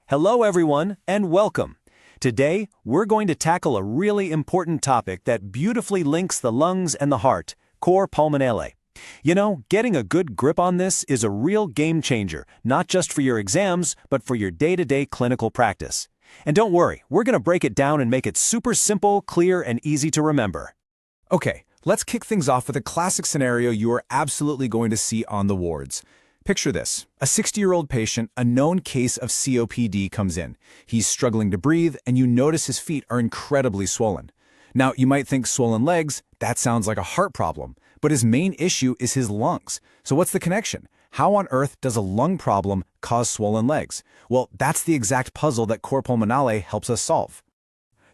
Hello everyone, and welcome. Today, we're going to tackle a really important topic that beautifully links the lungs and the heart, Cor Pulmonale. You know, getting a good grip on this is a real game changer, not just for your exams, but for your day-to-day clinical practice. And don't worry, we're going to break it down and make it super simple, clear, and easy to remember. Okay, let's kick things off with a classic scenario you are absolutely going to see on the wards. Picture this. A 60-year-old patient, a known case of COPD, comes in. He's struggling to breathe, and you notice his feet are incredibly swollen. Now, you might think swollen legs, that sounds like a heart problem, but his main issue is his lungs. So what's the connection? How on earth does a lung problem cause swollen legs? Well, that's the exact puzzle that Cor Pulmonale helps us solve.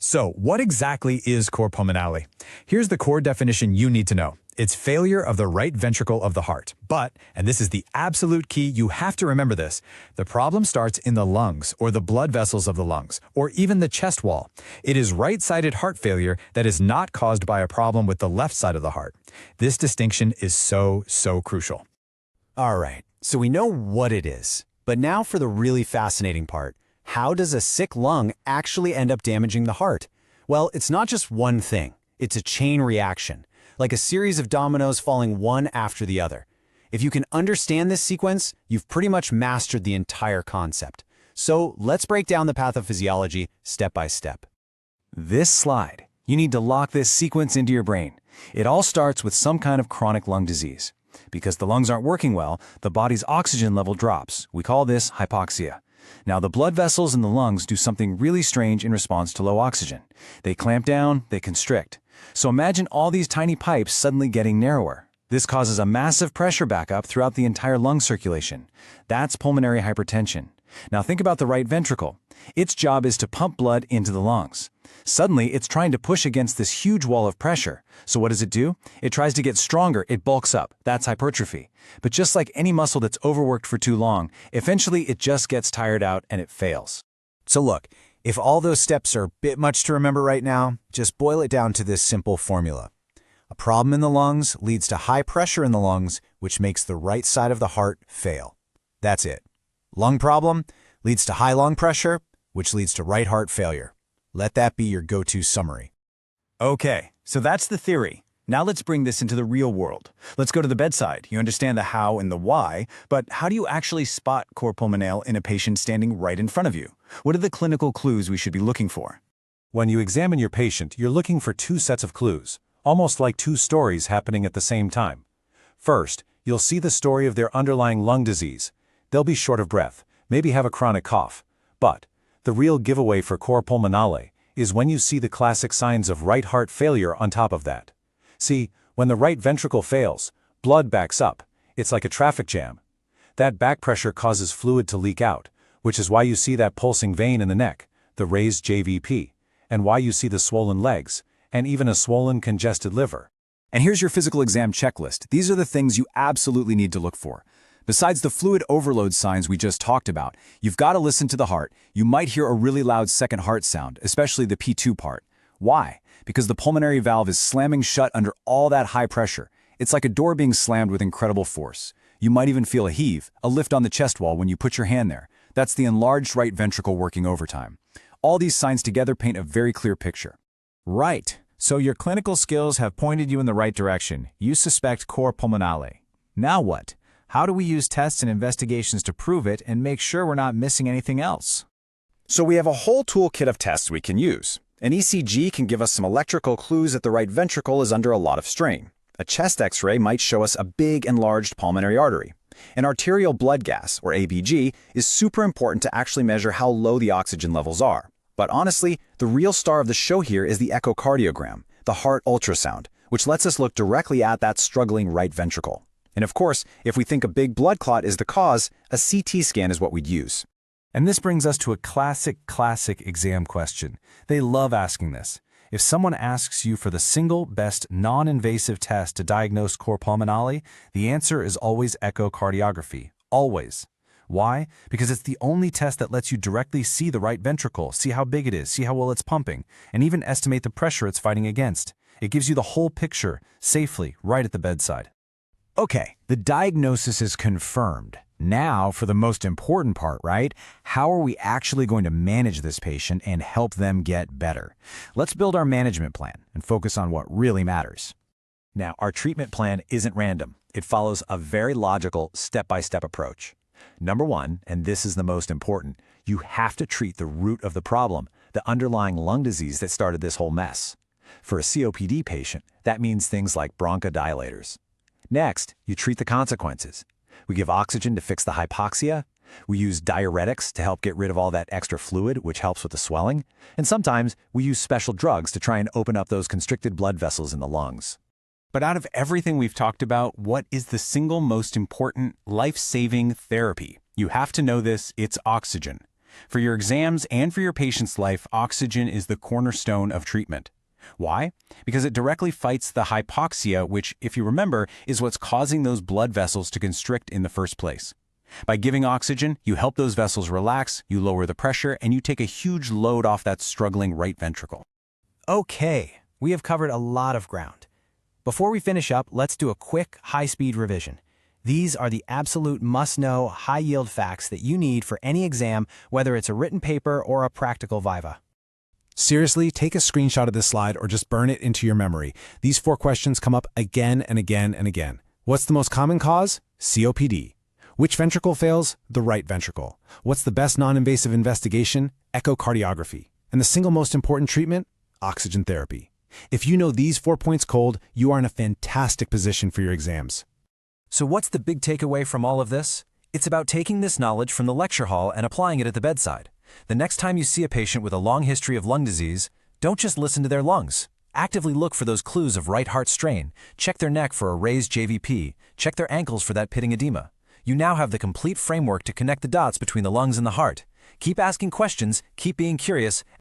So, what exactly is cor pulmonale? Here's the core definition you need to know. It's failure of the right ventricle of the heart. But, and this is the absolute key, you have to remember this, the problem starts in the lungs, or the blood vessels of the lungs, or even the chest wall. It is right-sided heart failure that is not caused by a problem with the left side of the heart. This distinction is so crucial. All right, so we know what it is. But now for the really fascinating part. How does a sick lung actually end up damaging the heart? Well, it's not just one thing. It's a chain reaction, like a series of dominoes falling one after the other. If you can understand this sequence, you've pretty much mastered the entire concept. So let's break down the pathophysiology step by step. This slide, you need to lock this sequence into your brain. It all starts with some kind of chronic lung disease. Because the lungs aren't working well, the body's oxygen level drops. We call this hypoxia. Now, the blood vessels in the lungs do something really strange in response to low oxygen. They clamp down, they constrict. So imagine all these tiny pipes suddenly getting narrower. This causes a massive pressure backup throughout the entire lung circulation. That's pulmonary hypertension. Now think about the right ventricle. Its job is to pump blood into the lungs. Suddenly, it's trying to push against this huge wall of pressure. So what does it do? It tries to get stronger, it bulks up. That's hypertrophy. But just like any muscle that's overworked for too long, eventually it just gets tired out and it fails. So look, if all those steps are a bit much to remember right now, just boil it down to this simple formula. A problem in the lungs leads to high pressure in the lungs, which makes the right side of the heart fail. That's it. Lung problem leads to high lung pressure, which leads to right heart failure. Let that be your go-to summary. Okay, so that's the theory. Now let's bring this into the real world. Let's go to the bedside. You understand the how and the why, but how do you actually spot cor pulmonale in a patient standing right in front of you? What are the clinical clues we should be looking for? When you examine your patient, you're looking for two sets of clues, almost like two stories happening at the same time. First, you'll see the story of their underlying lung disease. They'll be short of breath, maybe have a chronic cough. But the real giveaway for cor pulmonale is when you see the classic signs of right heart failure on top of that. See, when the right ventricle fails, blood backs up. It's like a traffic jam. That back pressure causes fluid to leak out, which is why you see that pulsing vein in the neck, the raised JVP, and why you see the swollen legs, and even a swollen congested liver. And here's your physical exam checklist. These are the things you absolutely need to look for. Besides the fluid overload signs we just talked about, you've got to listen to the heart. You might hear a really loud second heart sound, especially the P2 part. Why? Because the pulmonary valve is slamming shut under all that high pressure. It's like a door being slammed with incredible force. You might even feel a heave, a lift on the chest wall when you put your hand there. That's the enlarged right ventricle working overtime. All these signs together paint a very clear picture. Right. So your clinical skills have pointed you in the right direction. You suspect cor pulmonale. Now what? How do we use tests and investigations to prove it and make sure we're not missing anything else? So we have a whole toolkit of tests we can use. An ECG can give us some electrical clues that the right ventricle is under a lot of strain. A chest X-ray might show us a big enlarged pulmonary artery. An arterial blood gas, or ABG, is super important to actually measure how low the oxygen levels are. But honestly, the real star of the show here is the echocardiogram, the heart ultrasound, which lets us look directly at that struggling right ventricle. And of course, if we think a big blood clot is the cause, a CT scan is what we'd use. And this brings us to a classic exam question. They love asking this. If someone asks you for the single best non-invasive test to diagnose cor pulmonale, the answer is always echocardiography. Always. Why? Because it's the only test that lets you directly see the right ventricle, see how big it is, see how well it's pumping, and even estimate the pressure it's fighting against. It gives you the whole picture, safely, right at the bedside. Okay, the diagnosis is confirmed. Now for the most important part, right? How are we actually going to manage this patient and help them get better? Let's build our management plan and focus on what really matters. Now, our treatment plan isn't random. It follows a very logical, step-by-step approach. Number one, and this is the most important, you have to treat the root of the problem, the underlying lung disease that started this whole mess. For a COPD patient, that means things like bronchodilators. Next, you treat the consequences. We give oxygen to fix the hypoxia. We use diuretics to help get rid of all that extra fluid, which helps with the swelling. And sometimes we use special drugs to try and open up those constricted blood vessels in the lungs. But out of everything we've talked about, what is the single most important life-saving therapy? You have to know this, it's oxygen. For your exams and for your patient's life, oxygen is the cornerstone of treatment. Why? Because it directly fights the hypoxia, which, if you remember, is what's causing those blood vessels to constrict in the first place. By giving oxygen, you help those vessels relax, you lower the pressure, and you take a huge load off that struggling right ventricle. Okay, we have covered a lot of ground. Before we finish up, let's do a quick, high-speed revision. These are the absolute must-know, high-yield facts that you need for any exam, whether it's a written paper or a practical viva. Seriously, take a screenshot of this slide or just burn it into your memory. These 4 questions come up again and again and again. What's the most common cause? COPD. Which ventricle fails? The right ventricle. What's the best non-invasive investigation? Echocardiography. And the single most important treatment? Oxygen therapy. If you know these 4 points cold, you are in a fantastic position for your exams. So what's the big takeaway from all of this? It's about taking this knowledge from the lecture hall and applying it at the bedside. The next time you see a patient with a long history of lung disease, don't just listen to their lungs. Actively look for those clues of right heart strain, check their neck for a raised JVP, check their ankles for that pitting edema. You now have the complete framework to connect the dots between the lungs and the heart. Keep asking questions, keep being curious,